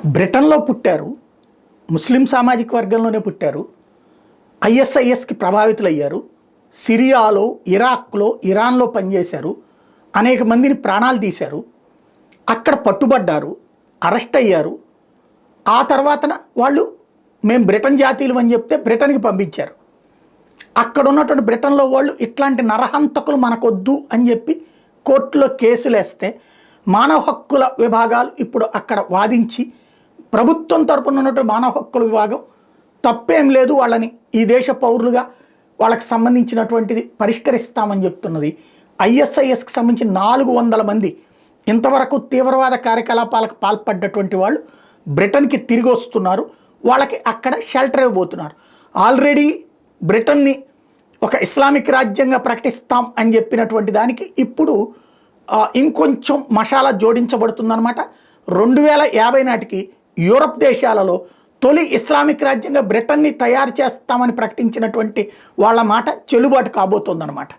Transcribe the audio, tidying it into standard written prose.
బ్రిటన్లో పుట్టారు, ముస్లిం సామాజిక వర్గంలోనే పుట్టారు, ఐఎస్ఐఎస్కి ప్రభావితులయ్యారు, సిరియాలో, ఇరాక్లో, ఇరాన్లో పనిచేశారు, అనేక మందిని ప్రాణాలు తీశారు, అక్కడ పట్టుబడ్డారు, అరెస్ట్ అయ్యారు. ఆ తర్వాతన వాళ్ళు మేము బ్రిటన్ జాతీయులు అని చెప్తే బ్రిటన్కి పంపించారు. అక్కడ ఉన్నటువంటి బ్రిటన్లో వాళ్ళు ఇట్లాంటి నరహంతకులు మనకొద్దు అని చెప్పి కోర్టులో కేసులు వేస్తే మానవ హక్కుల విభాగాలు ఇప్పుడు అక్కడ వాదించి ప్రభుత్వం తరపున ఉన్నటువంటి మానవ హక్కుల విభాగం తప్పేం లేదు, వాళ్ళని ఈ దేశ పౌరులుగా వాళ్ళకి సంబంధించినటువంటిది పరిష్కరిస్తామని చెప్తున్నది. ఐఎస్ఐఎస్కి సంబంధించి 400 మంది ఇంతవరకు తీవ్రవాద కార్యకలాపాలకు పాల్పడ్డటువంటి వాళ్ళు బ్రిటన్కి తిరిగి వస్తున్నారు. వాళ్ళకి అక్కడ షెల్టర్ ఇవ్వబోతున్నారు. ఆల్రెడీ బ్రిటన్ని ఒక ఇస్లామిక్ రాజ్యంగా ప్రకటిస్తాం అని చెప్పినటువంటి దానికి ఇప్పుడు ఇంకొంచెం మసాలా జోడించబడుతుందన్నమాట. 2050 నాటికి యూరప్ దేశాలలో తొలి ఇస్లామిక్ రాజ్యంగా బ్రిటన్ని తయారు చేస్తామని ప్రకటించినటువంటి వాళ్ళ మాట చెల్లుబాటు కాబోతోందన్నమాట.